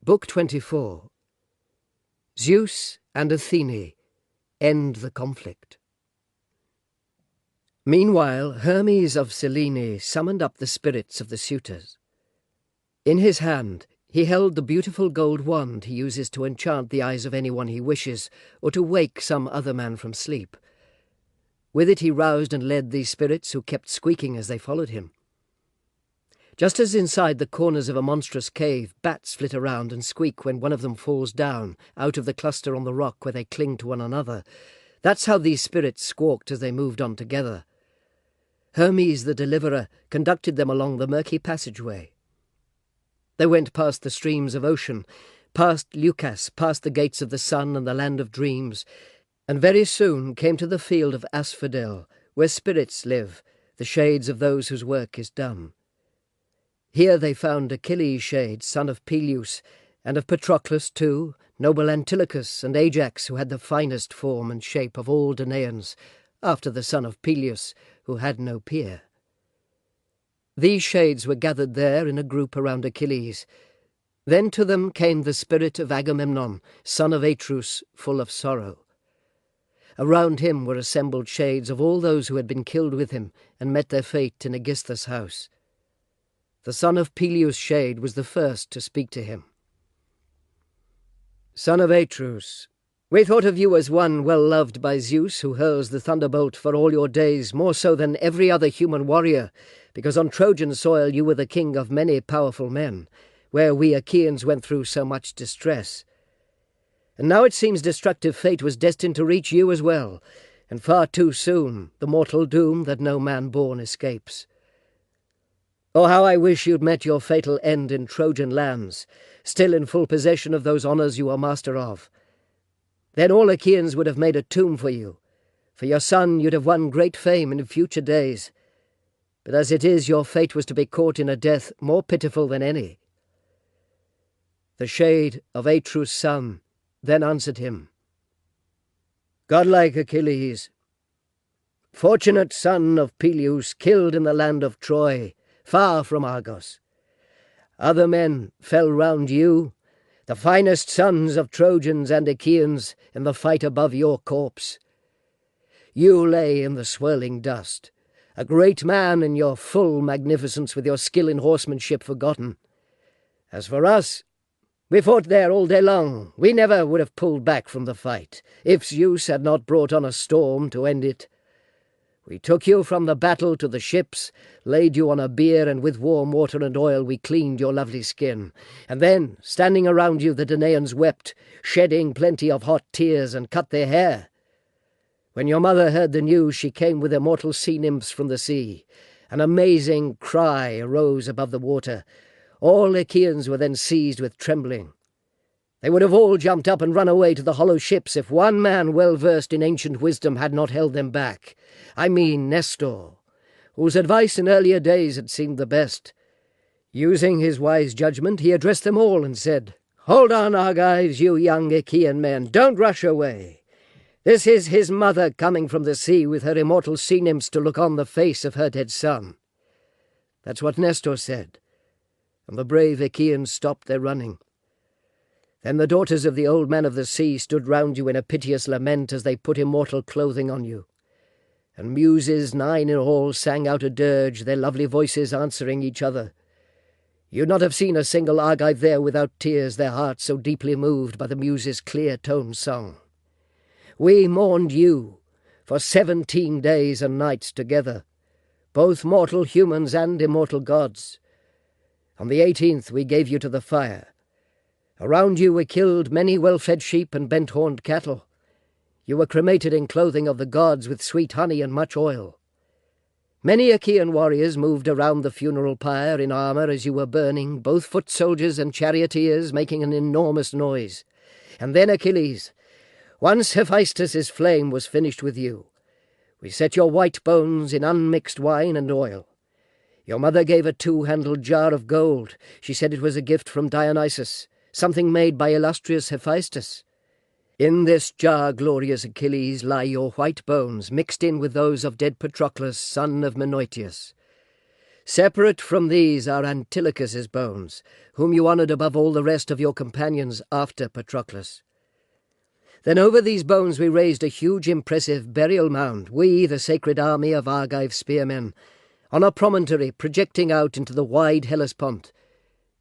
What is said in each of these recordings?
Book 24. Zeus and Athene end the conflict. Meanwhile, Hermes of Cyllene summoned up the spirits of the suitors. In his hand he held the beautiful gold wand he uses to enchant the eyes of anyone he wishes, or to wake some other man from sleep. With it he roused and led these spirits, who kept squeaking as they followed him. Just as inside the corners of a monstrous cave bats flit around and squeak when one of them falls down out of the cluster on the rock where they cling to one another, that's how these spirits squawked as they moved on together. Hermes the deliverer conducted them along the murky passageway. They went past the streams of ocean, past Leucas, past the gates of the sun and the land of dreams, and very soon came to the field of Asphodel, where spirits live, the shades of those whose work is done. Here they found Achilles' shade, son of Peleus, and of Patroclus too, noble Antilochus and Ajax, who had the finest form and shape of all Danaans, after the son of Peleus, who had no peer. These shades were gathered there in a group around Achilles. Then to them came the spirit of Agamemnon, son of Atreus, full of sorrow. Around him were assembled shades of all those who had been killed with him and met their fate in Aegisthus' house. The son of Peleus' shade was the first to speak to him. "Son of Atreus, we thought of you as one well loved by Zeus, who hurls the thunderbolt for all your days, more so than every other human warrior, because on Trojan soil you were the king of many powerful men, where we Achaeans went through so much distress. And now it seems destructive fate was destined to reach you as well, and far too soon, the mortal doom that no man born escapes. Oh, how I wish you'd met your fatal end in Trojan lands, still in full possession of those honours you are master of. Then all Achaeans would have made a tomb for you. For your son you'd have won great fame in future days. But as it is, your fate was to be caught in a death more pitiful than any." The shade of Atreus' son then answered him, "Godlike Achilles, fortunate son of Peleus, killed in the land of Troy, far from Argos. Other men fell round you, the finest sons of Trojans and Achaeans, in the fight above your corpse. You lay in the swirling dust, a great man in your full magnificence, with your skill in horsemanship forgotten. As for us, we fought there all day long. We never would have pulled back from the fight, if Zeus had not brought on a storm to end it. We took you from the battle to the ships, laid you on a bier, and with warm water and oil we cleaned your lovely skin. And then, standing around you, the Danaans wept, shedding plenty of hot tears, and cut their hair. When your mother heard the news, she came with immortal sea nymphs from the sea. An amazing cry arose above the water. All Achaeans were then seized with trembling. They would have all jumped up and run away to the hollow ships if one man well versed in ancient wisdom had not held them back. I mean Nestor, whose advice in earlier days had seemed the best. Using his wise judgment, he addressed them all and said, 'Hold on, Argives, you young Achaean men, don't rush away. This is his mother coming from the sea with her immortal sea nymphs to look on the face of her dead son.' That's what Nestor said, and the brave Achaeans stopped their running. Then the daughters of the old man of the sea stood round you in a piteous lament as they put immortal clothing on you. And muses 9 in all sang out a dirge, their lovely voices answering each other. You'd not have seen a single Argive there without tears, their hearts so deeply moved by the muses' clear-toned song. We mourned you for 17 days and nights together, both mortal humans and immortal gods. On the 18th we gave you to the fire. Around you we killed many well-fed sheep and bent-horned cattle. You were cremated in clothing of the gods with sweet honey and much oil. Many Achaean warriors moved around the funeral pyre in armour as you were burning, both foot soldiers and charioteers making an enormous noise. And then Achilles, once Hephaestus' flame was finished with you, we set your white bones in unmixed wine and oil. Your mother gave a 2-handled jar of gold. She said it was a gift from Dionysus, something made by illustrious Hephaestus. In this jar, glorious Achilles, lie your white bones, mixed in with those of dead Patroclus, son of Menoetius. Separate from these are Antilochus's bones, whom you honoured above all the rest of your companions after Patroclus. Then over these bones we raised a huge impressive burial mound, we, the sacred army of Argive spearmen, on a promontory projecting out into the wide Hellespont,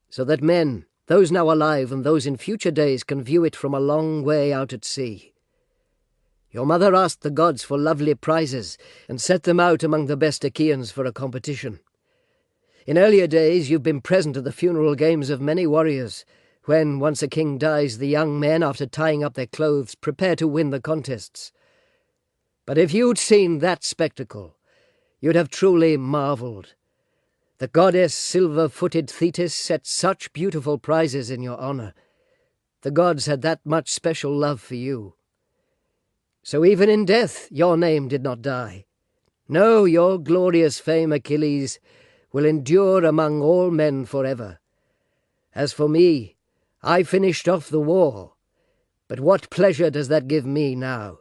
so that men, those now alive and those in future days, can view it from a long way out at sea. Your mother asked the gods for lovely prizes, and set them out among the best Achaeans for a competition. In earlier days you've been present at the funeral games of many warriors, when, once a king dies, the young men, after tying up their clothes, prepare to win the contests. But if you'd seen that spectacle, you'd have truly marvelled. The goddess silver-footed Thetis set such beautiful prizes in your honour. The gods had that much special love for you. So even in death your name did not die. No, your glorious fame, Achilles, will endure among all men forever. As for me, I finished off the war, but what pleasure does that give me now?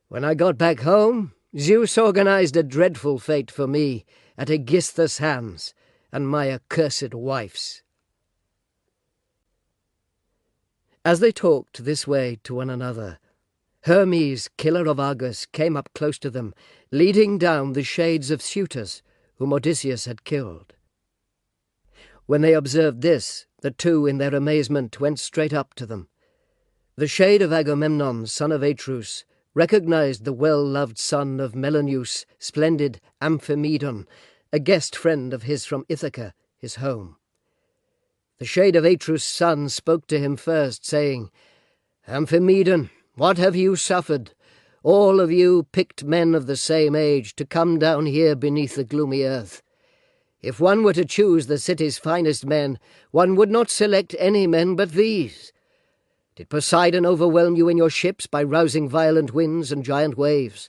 When I got back home, Zeus organized a dreadful fate for me at Aegisthus' hands and my accursed wife's." As they talked this way to one another, Hermes, killer of Argus, came up close to them, leading down the shades of suitors whom Odysseus had killed. When they observed this, the two, in their amazement, went straight up to them. The shade of Agamemnon, son of Atreus, recognized the well-loved son of Melaneus, splendid Amphimedon, a guest friend of his from Ithaca, his home. The shade of Atreus' son spoke to him first, saying, "Amphimedon, what have you suffered, all of you picked men of the same age, to come down here beneath the gloomy earth? If one were to choose the city's finest men, one would not select any men but these. Did Poseidon overwhelm you in your ships by rousing violent winds and giant waves?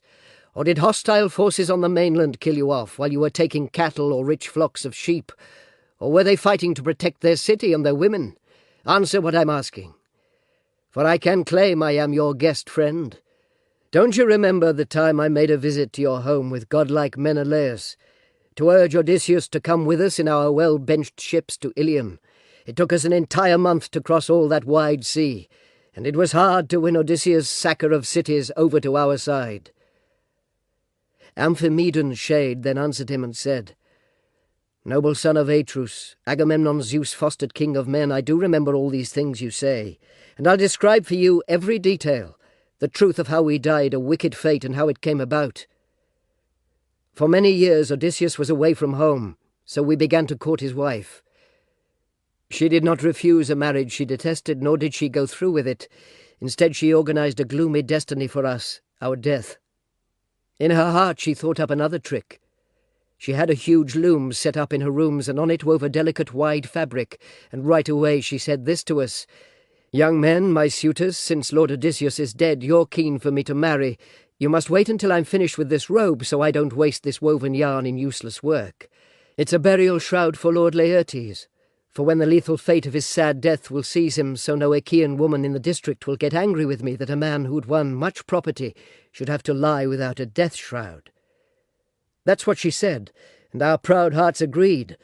Or did hostile forces on the mainland kill you off while you were taking cattle or rich flocks of sheep? Or were they fighting to protect their city and their women? Answer what I'm asking. For I can claim I am your guest friend. Don't you remember the time I made a visit to your home with godlike Menelaus, to urge Odysseus to come with us in our well-benched ships to Ilion? It took us an entire month to cross all that wide sea, and it was hard to win Odysseus, sacker of cities, over to our side." Amphimedon's shade then answered him and said, "Noble son of Atreus, Agamemnon, Zeus fostered king of men, I do remember all these things you say, and I'll describe for you every detail, the truth of how we died a wicked fate and how it came about. For many years Odysseus was away from home, so we began to court his wife. She did not refuse a marriage she detested, nor did she go through with it. Instead she organized a gloomy destiny for us, our death. In her heart she thought up another trick. She had a huge loom set up in her rooms, and on it wove a delicate wide fabric, and right away she said this to us: 'Young men, my suitors, since Lord Odysseus is dead, you're keen for me to marry. You must wait until I'm finished with this robe, so I don't waste this woven yarn in useless work. It's a burial shroud for Lord Laertes, for when the lethal fate of his sad death will seize him, so no Achaean woman in the district will get angry with me that a man who'd won much property should have to lie without a death shroud.' That's what she said, and our proud hearts agreed.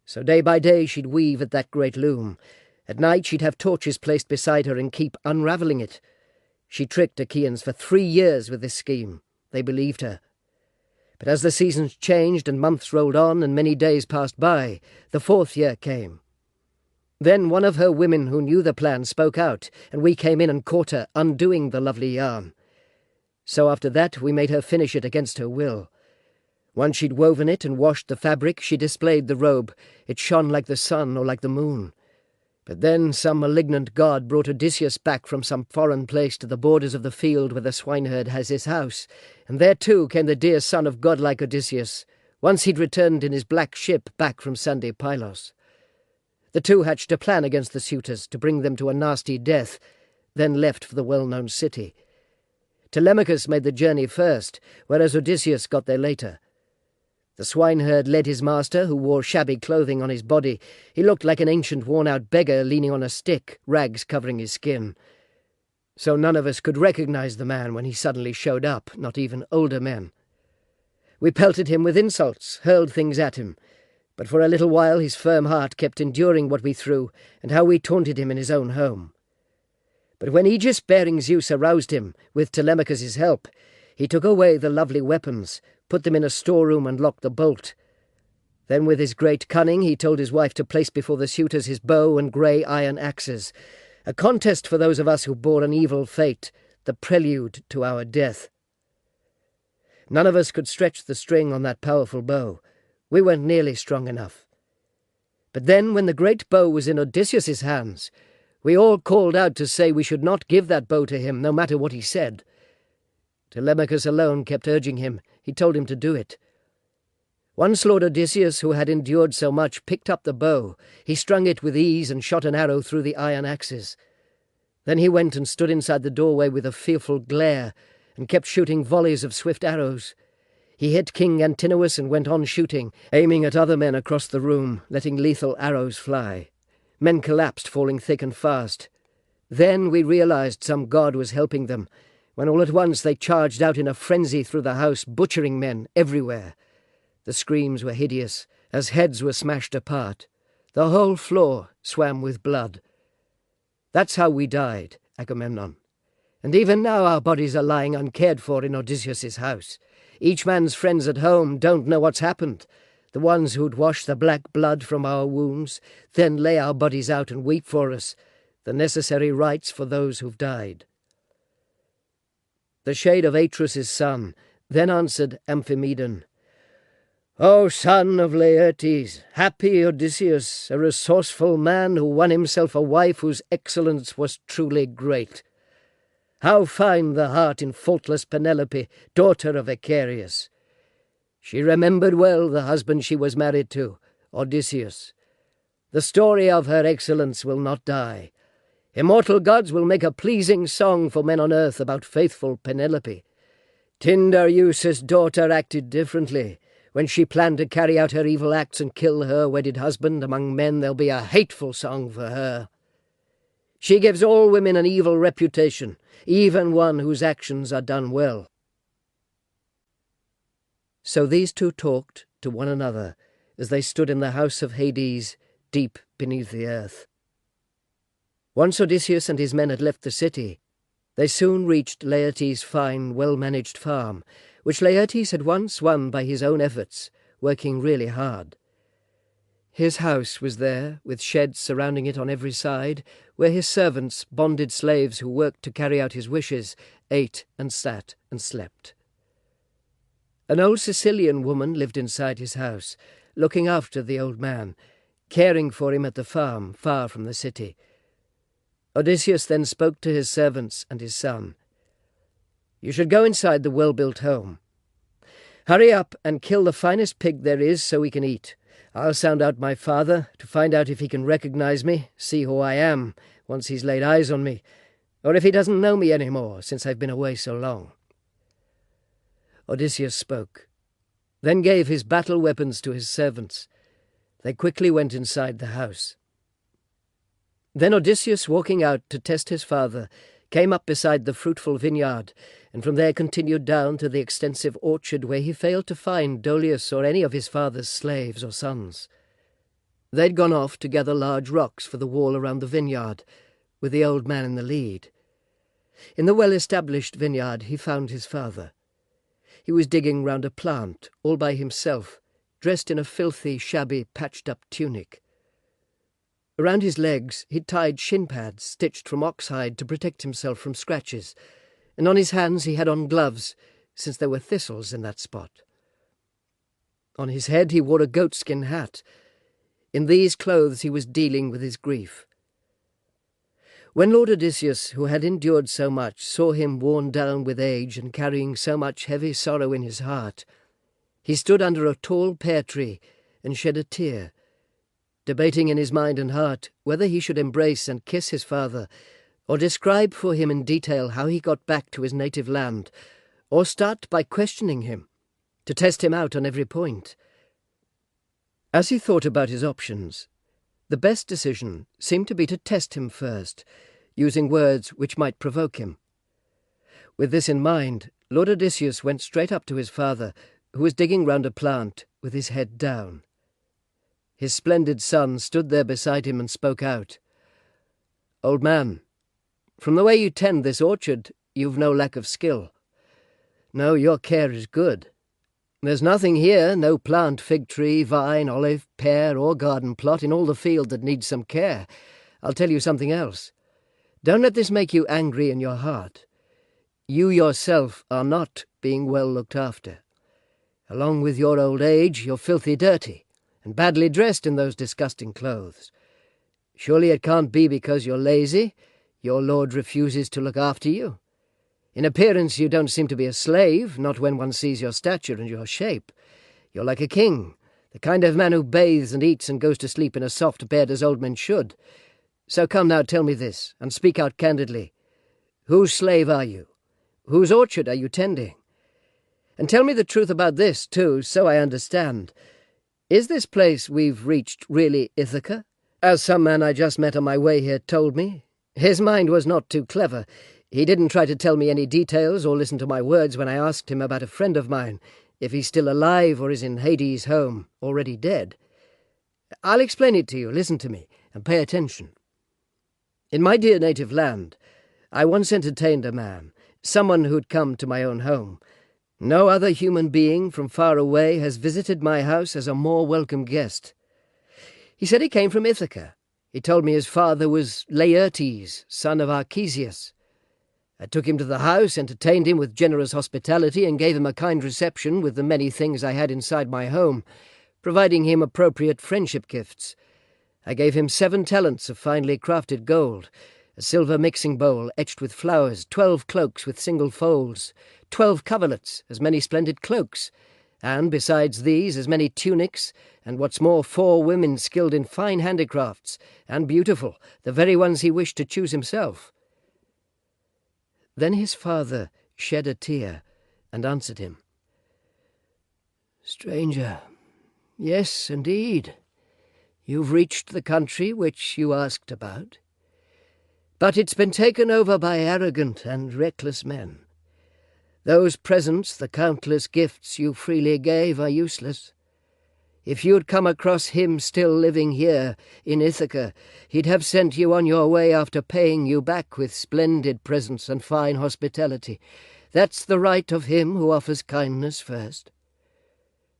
So day by day she'd weave at that great loom. At night she'd have torches placed beside her and keep unravelling it. She tricked Achaeans for 3 years with this scheme. They believed her. But as the seasons changed and months rolled on and many days passed by, the 4th year came. Then one of her women who knew the plan spoke out, and we came in and caught her undoing the lovely yarn. So after that we made her finish it against her will. Once she'd woven it and washed the fabric, she displayed the robe. It shone like the sun or like the moon. But then some malignant god brought Odysseus back from some foreign place to the borders of the field where the swineherd has his house, and there too came the dear son of godlike Odysseus, once he'd returned in his black ship back from sandy Pylos. The two hatched a plan against the suitors to bring them to a nasty death, then left for the well-known city. Telemachus made the journey first, whereas Odysseus got there later. The swineherd led his master, who wore shabby clothing on his body. He looked like an ancient worn-out beggar leaning on a stick, rags covering his skin. So none of us could recognize the man when he suddenly showed up, not even older men. We pelted him with insults, hurled things at him, but for a little while his firm heart kept enduring what we threw and how we taunted him in his own home. But when Aegis-bearing Zeus aroused him, with Telemachus' help, he took away the lovely weapons, put them in a storeroom and locked the bolt. Then with his great cunning he told his wife to place before the suitors his bow and grey iron axes, a contest for those of us who bore an evil fate, the prelude to our death. None of us could stretch the string on that powerful bow. We weren't nearly strong enough. But then, when the great bow was in Odysseus' hands, we all called out to say we should not give that bow to him, no matter what he said. Telemachus alone kept urging him. He told him to do it. Once Lord Odysseus, who had endured so much, picked up the bow. He strung it with ease and shot an arrow through the iron axes. Then he went and stood inside the doorway with a fearful glare, and kept shooting volleys of swift arrows. He hit King Antinous and went on shooting, aiming at other men across the room, letting lethal arrows fly. Men collapsed, falling thick and fast. Then we realized some god was helping them, when all at once they charged out in a frenzy through the house, butchering men everywhere. The screams were hideous, as heads were smashed apart. The whole floor swam with blood. That's how we died, Agamemnon. And even now our bodies are lying uncared for in Odysseus' house. Each man's friends at home don't know what's happened. The ones who'd wash the black blood from our wounds, then lay our bodies out and weep for us, the necessary rites for those who've died. The shade of Atreus' son then answered Amphimedon, "O son of Laertes, happy Odysseus, a resourceful man who won himself a wife whose excellence was truly great. How fine the heart in faultless Penelope, daughter of Icarius. She remembered well the husband she was married to, Odysseus. The story of her excellence will not die. Immortal gods will make a pleasing song for men on earth about faithful Penelope. Tyndareus' daughter acted differently. When she planned to carry out her evil acts and kill her wedded husband, among men there'll be a hateful song for her. She gives all women an evil reputation, even one whose actions are done well." So these two talked to one another as they stood in the house of Hades, deep beneath the earth. Once Odysseus and his men had left the city, they soon reached Laertes' fine, well-managed farm, which Laertes had once won by his own efforts, working really hard. His house was there, with sheds surrounding it on every side, where his servants, bonded slaves who worked to carry out his wishes, ate and sat and slept. An old Sicilian woman lived inside his house, looking after the old man, caring for him at the farm far from the city. Odysseus then spoke to his servants and his son. "You should go inside the well-built home. Hurry up and kill the finest pig there is so we can eat. I'll sound out my father to find out if he can recognize me, see who I am, once he's laid eyes on me, or if he doesn't know me any more since I've been away so long." Odysseus spoke, then gave his battle weapons to his servants. They quickly went inside the house. Then Odysseus, walking out to test his father, came up beside the fruitful vineyard, and from there continued down to the extensive orchard where he failed to find Dolius or any of his father's slaves or sons. They'd gone off to gather large rocks for the wall around the vineyard, with the old man in the lead. In the well-established vineyard he found his father. He was digging round a plant, all by himself, dressed in a filthy, shabby, patched-up tunic. Around his legs he'd tied shin pads stitched from oxhide to protect himself from scratches, and on his hands he had on gloves, since there were thistles in that spot. On his head he wore a goatskin hat. In these clothes he was dealing with his grief. When Lord Odysseus, who had endured so much, saw him worn down with age and carrying so much heavy sorrow in his heart, he stood under a tall pear tree and shed a tear, debating in his mind and heart whether he should embrace and kiss his father, or describe for him in detail how he got back to his native land, or start by questioning him, to test him out on every point. As he thought about his options, the best decision seemed to be to test him first, using words which might provoke him. With this in mind, Lord Odysseus went straight up to his father, who was digging round a plant with his head down. His splendid son stood there beside him and spoke out. "Old man, from the way you tend this orchard, you've no lack of skill. No, your care is good. There's nothing here, no plant, fig tree, vine, olive, pear, or garden plot in all the field that needs some care. I'll tell you something else. Don't let this make you angry in your heart. You yourself are not being well looked after. Along with your old age, you're filthy dirty, and badly dressed in those disgusting clothes. Surely it can't be because you're lazy. Your lord refuses to look after you. In appearance you don't seem to be a slave, not when one sees your stature and your shape. You're like a king, the kind of man who bathes and eats and goes to sleep in a soft bed as old men should. So come now, tell me this, and speak out candidly. Whose slave are you? Whose orchard are you tending? And tell me the truth about this, too, so I understand. Is this place we've reached really Ithaca, as some man I just met on my way here told me? His mind was not too clever. He didn't try to tell me any details or listen to my words when I asked him about a friend of mine, if he's still alive or is in Hades' home, already dead. I'll explain it to you, listen to me, and pay attention. In my dear native land, I once entertained a man, someone who'd come to my own home. No other human being from far away has visited my house as a more welcome guest. He said he came from Ithaca. He told me his father was Laertes, son of Archesius. I took him to the house, entertained him with generous hospitality, and gave him a kind reception with the many things I had inside my home, providing him appropriate friendship gifts. I gave him 7 talents of finely crafted gold, a silver mixing bowl etched with flowers, 12 cloaks with single folds, 12 coverlets, as many splendid cloaks, and, besides these, as many tunics, and what's more, 4 women skilled in fine handicrafts, and beautiful, the very ones he wished to choose himself. Then his father shed a tear and answered him. Stranger, yes, indeed, you've reached the country which you asked about. But it's been taken over by arrogant and reckless men. Those presents, the countless gifts you freely gave, are useless. If you'd come across him still living here in Ithaca, he'd have sent you on your way after paying you back with splendid presents and fine hospitality. That's the right of him who offers kindness first.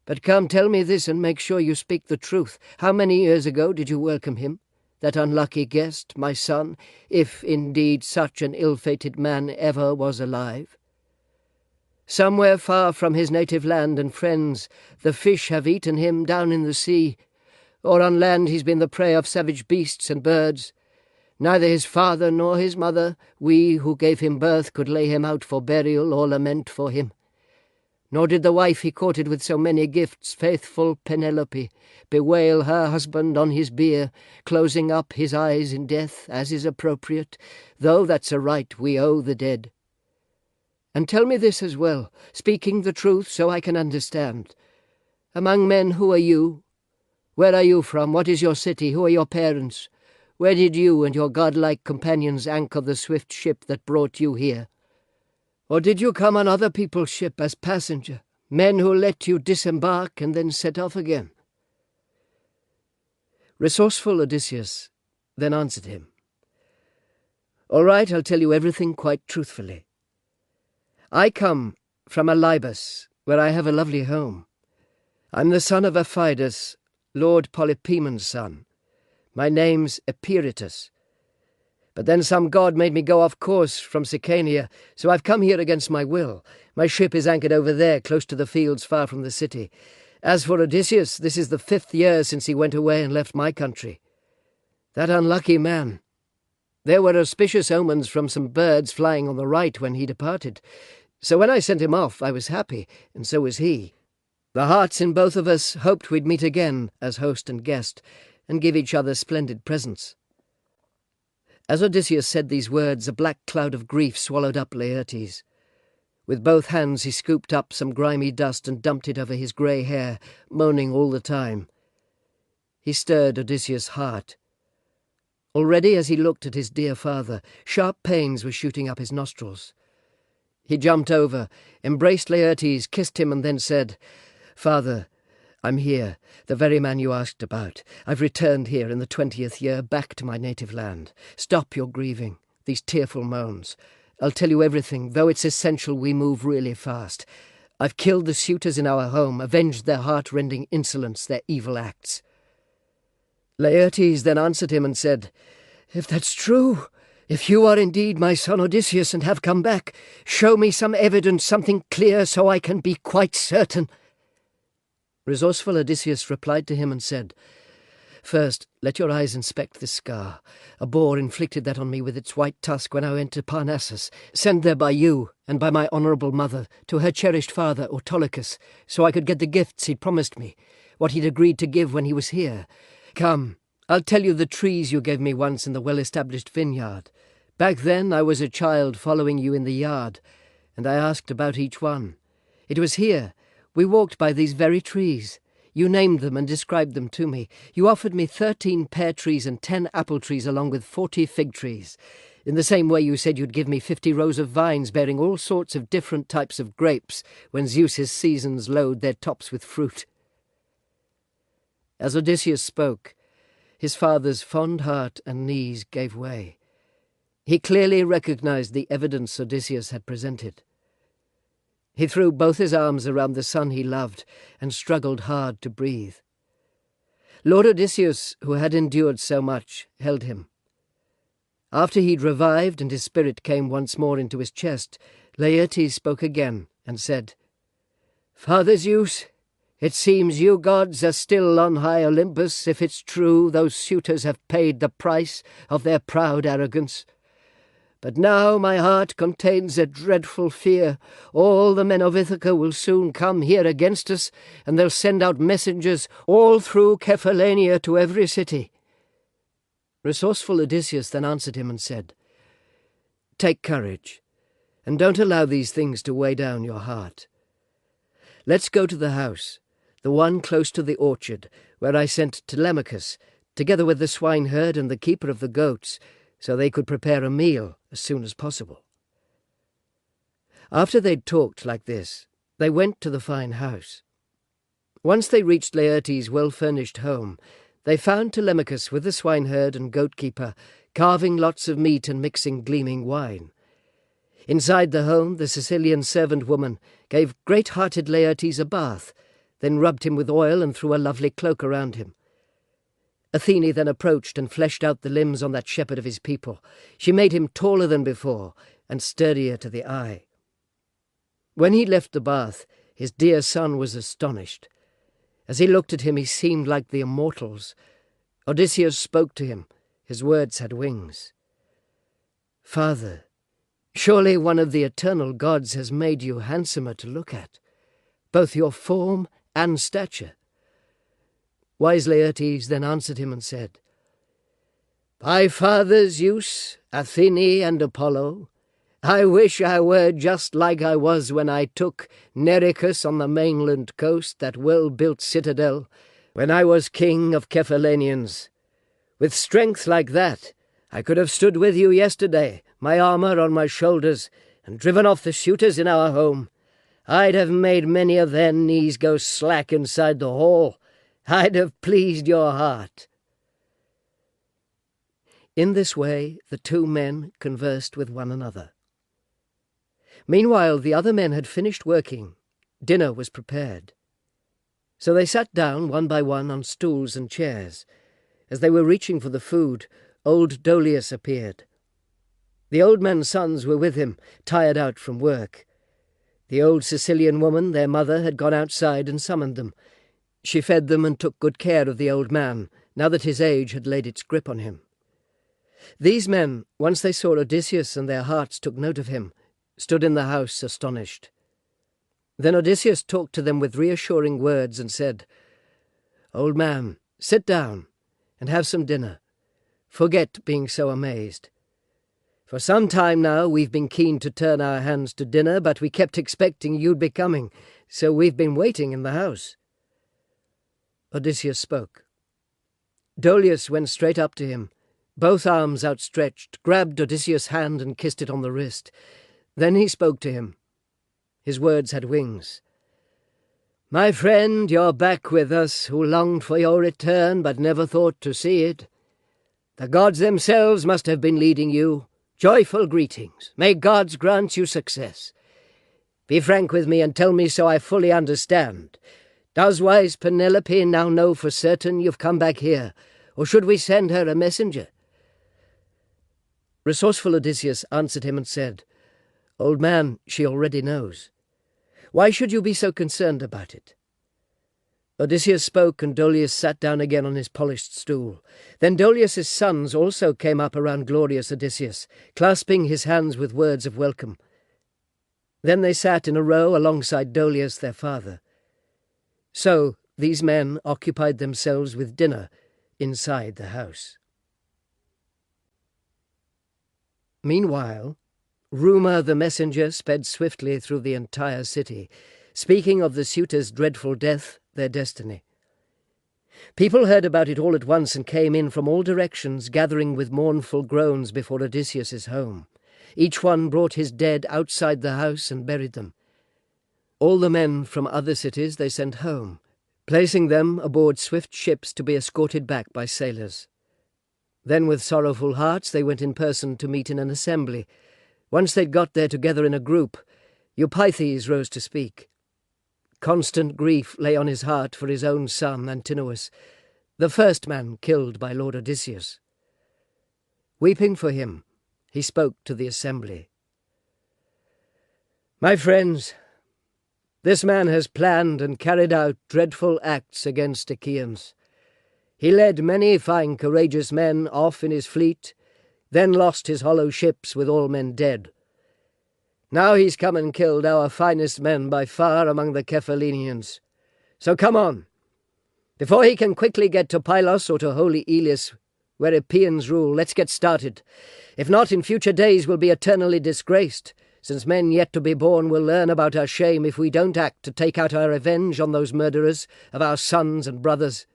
But come, tell me this and make sure you speak the truth. How many years ago did you welcome him, that unlucky guest, my son, if indeed such an ill-fated man ever was alive? Somewhere far from his native land and friends, the fish have eaten him down in the sea, or on land he's been the prey of savage beasts and birds. Neither his father nor his mother, we who gave him birth, could lay him out for burial or lament for him. Nor did the wife he courted with so many gifts, faithful Penelope, bewail her husband on his bier, closing up his eyes in death, as is appropriate, though that's a right we owe the dead. And tell me this as well, speaking the truth so I can understand. Among men, who are you? Where are you from? What is your city? Who are your parents? Where did you and your godlike companions anchor the swift ship that brought you here? Or did you come on other people's ship as passenger, men who let you disembark and then set off again? Resourceful Odysseus then answered him. All right, I'll tell you everything quite truthfully. I come from Alybus, where I have a lovely home. I'm the son of Aphidus, Lord Polypoemon's son. My name's Eperitus. But then some god made me go off course from Sicania, so I've come here against my will. My ship is anchored over there, close to the fields far from the city. As for Odysseus, this is the 5th year since he went away and left my country. That unlucky man. There were auspicious omens from some birds flying on the right when he departed. So when I sent him off, I was happy, and so was he. The hearts in both of us hoped we'd meet again as host and guest, and give each other splendid presents. As Odysseus said these words, a black cloud of grief swallowed up Laertes. With both hands he scooped up some grimy dust and dumped it over his grey hair, moaning all the time. He stirred Odysseus' heart. Already, as he looked at his dear father, sharp pains were shooting up his nostrils. He jumped over, embraced Laertes, kissed him, and then said, "Father, I'm here, the very man you asked about. I've returned here in the 20th year, back to my native land. Stop your grieving, these tearful moans. I'll tell you everything, though it's essential we move really fast. I've killed the suitors in our home, avenged their heart-rending insolence, their evil acts." Laertes then answered him and said, "If that's true, if you are indeed my son Odysseus and have come back, show me some evidence, something clear, so I can be quite certain." Resourceful Odysseus replied to him and said, "First, let your eyes inspect this scar. A boar inflicted that on me with its white tusk when I went to Parnassus, sent there by you and by my honourable mother to her cherished father Autolycus, so I could get the gifts he'd promised me, what he'd agreed to give when he was here. Come, I'll tell you the trees you gave me once in the well-established vineyard. Back then I was a child following you in the yard, and I asked about each one. It was here. We walked by these very trees. You named them and described them to me. You offered me 13 pear trees and 10 apple trees along with 40 fig trees. In the same way you said you'd give me 50 rows of vines bearing all sorts of different types of grapes when Zeus's seasons load their tops with fruit." As Odysseus spoke, his father's fond heart and knees gave way. He clearly recognized the evidence Odysseus had presented. He threw both his arms around the son he loved and struggled hard to breathe. Lord Odysseus, who had endured so much, held him. After he'd revived and his spirit came once more into his chest, Laertes spoke again and said, "Father Zeus, it seems you gods are still on high Olympus, if it's true those suitors have paid the price of their proud arrogance. But now my heart contains a dreadful fear. All the men of Ithaca will soon come here against us, and they'll send out messengers all through Cephallenia to every city." Resourceful Odysseus then answered him and said, "Take courage, and don't allow these things to weigh down your heart. Let's go to the house, the one close to the orchard, where I sent Telemachus, together with the swineherd and the keeper of the goats, so they could prepare a meal as soon as possible." After they'd talked like this, they went to the fine house. Once they reached Laertes' well-furnished home, they found Telemachus with the swineherd and goat-keeper, carving lots of meat and mixing gleaming wine. Inside the home, the Sicilian servant woman gave great-hearted Laertes a bath, then rubbed him with oil and threw a lovely cloak around him. Athene then approached and fleshed out the limbs on that shepherd of his people. She made him taller than before and sturdier to the eye. When he left the bath, his dear son was astonished. As he looked at him, he seemed like the immortals. Odysseus spoke to him. His words had wings. "Father, surely one of the eternal gods has made you handsomer to look at, both your form and stature." Wise Laertes then answered him and said, "By Father Zeus, Athene, and Apollo, I wish I were just like I was when I took Nericus on the mainland coast, that well-built citadel, when I was king of Cephallenians. With strength like that, I could have stood with you yesterday, my armour on my shoulders, and driven off the suitors in our home. I'd have made many of their knees go slack inside the hall. I'd have pleased your heart." In this way the two men conversed with one another. Meanwhile the other men had finished working. Dinner was prepared. So they sat down one by one on stools and chairs. As they were reaching for the food, old Dolius appeared. The old man's sons were with him, tired out from work. The old Sicilian woman, their mother, had gone outside and summoned them. She fed them and took good care of the old man, now that his age had laid its grip on him. These men, once they saw Odysseus and their hearts took note of him, stood in the house astonished. Then Odysseus talked to them with reassuring words and said, "Old man, sit down and have some dinner. Forget being so amazed. For some time now we've been keen to turn our hands to dinner, but we kept expecting you'd be coming, so we've been waiting in the house." Odysseus spoke. Dolius went straight up to him, both arms outstretched, grabbed Odysseus' hand and kissed it on the wrist. Then he spoke to him. His words had wings. My friend, you're back with us, who longed for your return but never thought to see it. The gods themselves must have been leading you. Joyful greetings. May gods grant you success. Be frank with me and tell me so I fully understand. Does wise Penelope now know for certain you've come back here, or should we send her a messenger?" Resourceful Odysseus answered him and said, "Old man, she already knows. Why should you be so concerned about it?" Odysseus spoke, and Dolius sat down again on his polished stool. Then Dolius's sons also came up around glorious Odysseus, clasping his hands with words of welcome. Then they sat in a row alongside Dolius their father. So these men occupied themselves with dinner inside the house. Meanwhile, Rumour the messenger sped swiftly through the entire city, speaking of the suitors' dreadful death, their destiny. People heard about it all at once and came in from all directions, gathering with mournful groans before Odysseus's home. Each one brought his dead outside the house and buried them. All the men from other cities they sent home, placing them aboard swift ships to be escorted back by sailors. Then with sorrowful hearts they went in person to meet in an assembly. Once they'd got there together in a group, Eupeithes rose to speak. Constant grief lay on his heart for his own son Antinous, the first man killed by Lord Odysseus. Weeping for him, he spoke to the assembly. "My friends, this man has planned and carried out dreadful acts against Achaeans. He led many fine courageous men off in his fleet, then lost his hollow ships with all men dead. Now he's come and killed our finest men by far among the Cephallenians. So come on. Before he can quickly get to Pylos or to holy Iliad, where Epeans rule, let's get started. If not, in future days we'll be eternally disgraced, since men yet to be born will learn about our shame if we don't act to take out our revenge on those murderers of our sons and brothers.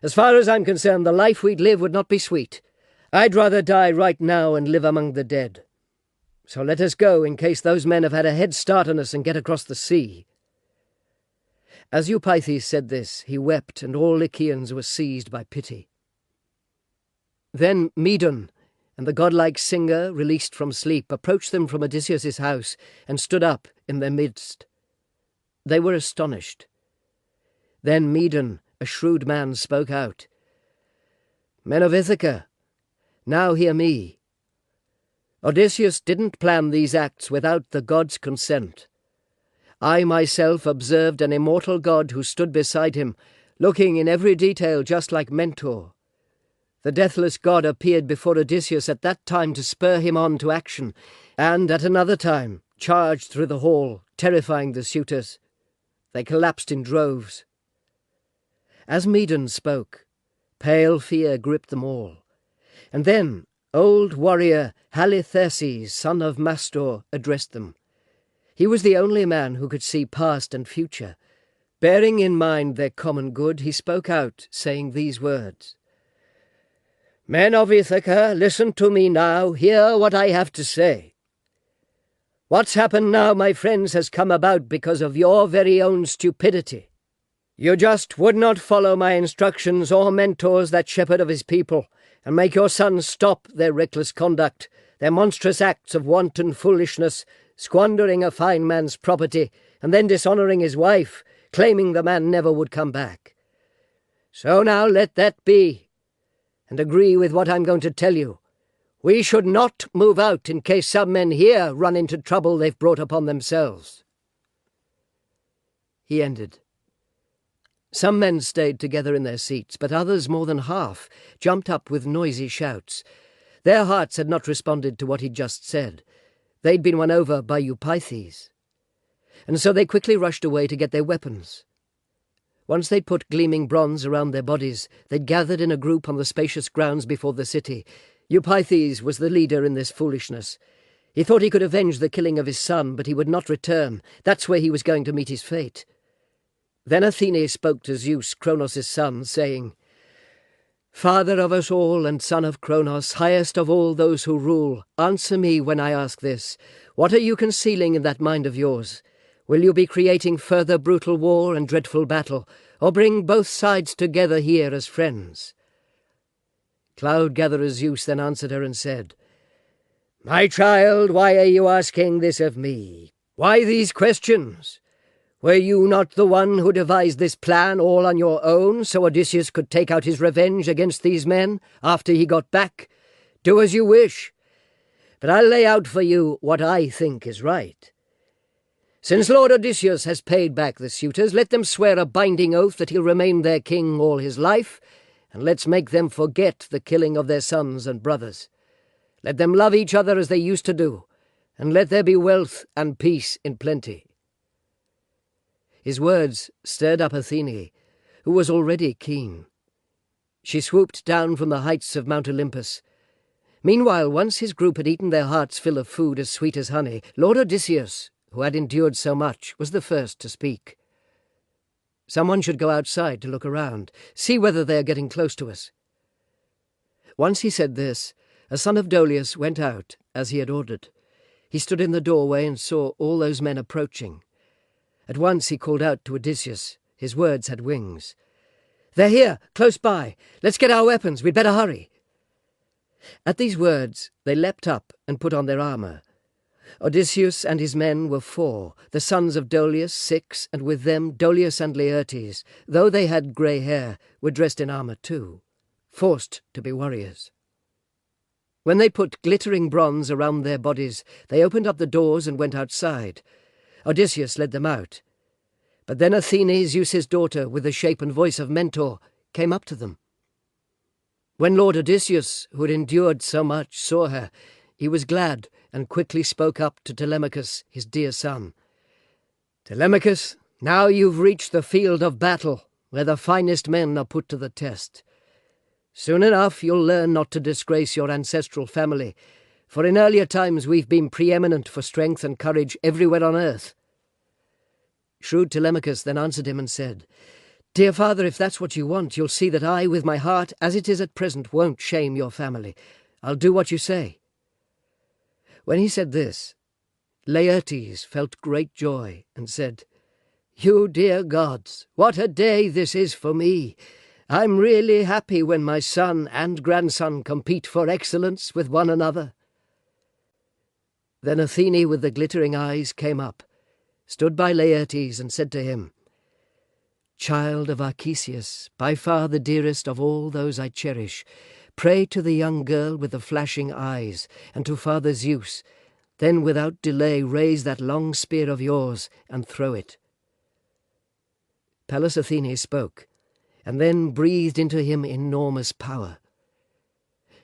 As far as I'm concerned, the life we'd live would not be sweet. I'd rather die right now and live among the dead. So let us go, in case those men have had a head start on us, and get across the sea." As Eupeithes said this, he wept, and all Achaeans were seized by pity. Then Medon and the godlike singer, released from sleep, approached them from Odysseus's house and stood up in their midst. They were astonished. Then Medon, a shrewd man, spoke out. "Men of Ithaca, now hear me. Odysseus didn't plan these acts without the gods' consent. I myself observed an immortal god who stood beside him, looking in every detail just like Mentor. The deathless god appeared before Odysseus at that time to spur him on to action, and at another time charged through the hall, terrifying the suitors. They collapsed in droves. As Medon spoke, pale fear gripped them all. And then old warrior Halitherses, son of Mastor, addressed them. He was the only man who could see past and future. Bearing in mind their common good, he spoke out, saying these words. "Men of Ithaca, listen to me now, hear what I have to say. What's happened now, my friends, has come about because of your very own stupidity. You just would not follow my instructions or Mentor's, that shepherd of his people, and make your sons stop their reckless conduct, their monstrous acts of wanton foolishness, squandering a fine man's property, and then dishonouring his wife, claiming the man never would come back. So now let that be, and agree with what I'm going to tell you. We should not move out in case some men here run into trouble they've brought upon themselves." He ended. Some men stayed together in their seats, but others, more than half, jumped up with noisy shouts. Their hearts had not responded to what he'd just said. They'd been won over by Eupeithes. And so they quickly rushed away to get their weapons. Once they'd put gleaming bronze around their bodies, they'd gathered in a group on the spacious grounds before the city. Eupeithes was the leader in this foolishness. He thought he could avenge the killing of his son, but he would not return. That's where he was going to meet his fate. Then Athene spoke to Zeus, Cronos' son, saying, "Father of us all and son of Cronos, highest of all those who rule, answer me when I ask this. What are you concealing in that mind of yours? Will you be creating further brutal war and dreadful battle, or bring both sides together here as friends?" Cloud-gatherer Zeus then answered her and said, "My child, why are you asking this of me? Why these questions? Were you not the one who devised this plan all on your own, so Odysseus could take out his revenge against these men after he got back? Do as you wish. But I'll lay out for you what I think is right. Since Lord Odysseus has paid back the suitors, let them swear a binding oath that he'll remain their king all his life, and let's make them forget the killing of their sons and brothers. Let them love each other as they used to do, and let there be wealth and peace in plenty." His words stirred up Athene, who was already keen. She swooped down from the heights of Mount Olympus. Meanwhile, once his group had eaten their hearts' fill of food as sweet as honey, Lord Odysseus, who had endured so much, was the first to speak. "Someone should go outside to look around, see whether they are getting close to us." Once he said this, a son of Dolius went out, as he had ordered. He stood in the doorway and saw all those men approaching. At once he called out to Odysseus. His words had wings. "They're here, close by. Let's get our weapons. We'd better hurry." At these words they leapt up and put on their armour. Odysseus and his men were 4, the sons of Dolius 6, and with them Dolius and Laertes, though they had grey hair, were dressed in armour too, forced to be warriors. When they put glittering bronze around their bodies, they opened up the doors and went outside. Odysseus led them out. But then Athene, Zeus's daughter, with the shape and voice of Mentor, came up to them. When Lord Odysseus, who had endured so much, saw her, he was glad and quickly spoke up to Telemachus, his dear son. "Telemachus, now you've reached the field of battle, where the finest men are put to the test. Soon enough you'll learn not to disgrace your ancestral family, for in earlier times we've been preeminent for strength and courage everywhere on earth." Shrewd Telemachus then answered him and said, "Dear father, if that's what you want, you'll see that I, with my heart as it is at present, won't shame your family. I'll do what you say." When he said this, Laertes felt great joy and said, "You dear gods, what a day this is for me! I'm really happy when my son and grandson compete for excellence with one another." Then Athene with the glittering eyes came up, stood by Laertes and said to him, "Child of Archesius, by far the dearest of all those I cherish, pray to the young girl with the flashing eyes, and to Father Zeus, then without delay raise that long spear of yours and throw it." Pallas Athene spoke, and then breathed into him enormous power.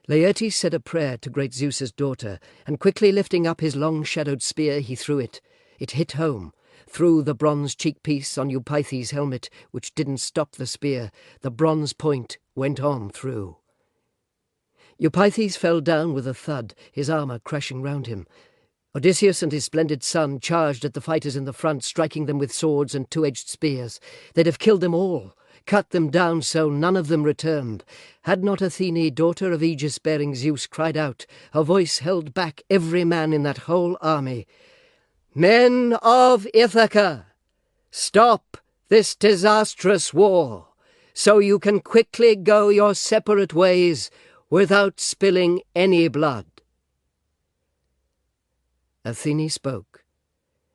Laertes said a prayer to great Zeus's daughter, and quickly lifting up his long-shadowed spear he threw it. It hit home, through the bronze cheekpiece on Eupeithes' helmet, which didn't stop the spear. The bronze point went on through. Eupeithes fell down with a thud, his armour crashing round him. Odysseus and his splendid son charged at the fighters in the front, striking them with swords and two-edged spears. They'd have killed them all, cut them down so none of them returned. Had not Athene, daughter of aegis-bearing Zeus, cried out, her voice held back every man in that whole army, "Men of Ithaca, stop this disastrous war, so you can quickly go your separate ways without spilling any blood." Athene spoke,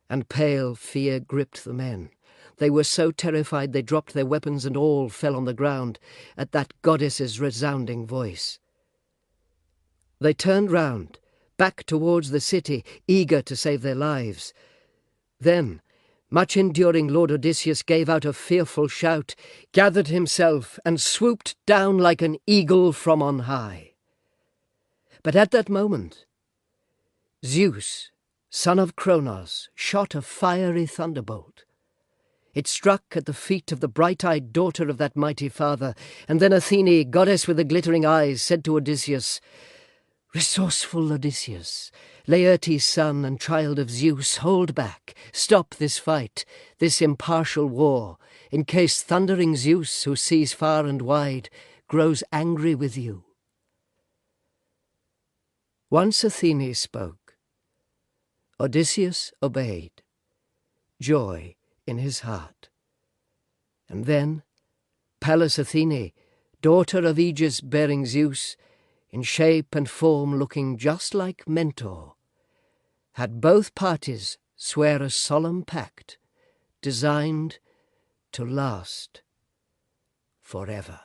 and pale fear gripped the men. They were so terrified they dropped their weapons and all fell on the ground at that goddess's resounding voice. They turned round, back towards the city, eager to save their lives. Then, much enduring Lord Odysseus gave out a fearful shout, gathered himself, and swooped down like an eagle from on high. But at that moment, Zeus, son of Cronos, shot a fiery thunderbolt. It struck at the feet of the bright-eyed daughter of that mighty father, and then Athene, goddess with the glittering eyes, said to Odysseus, "Resourceful Odysseus, Laertes' son and child of Zeus, hold back, stop this fight, this impartial war, in case thundering Zeus, who sees far and wide, grows angry with you." Once Athene spoke. Odysseus obeyed. joy in his heart. And then Pallas Athene, daughter of Aegis-bearing Zeus, in shape and form looking just like Mentor, had both parties swear a solemn pact designed to last forever.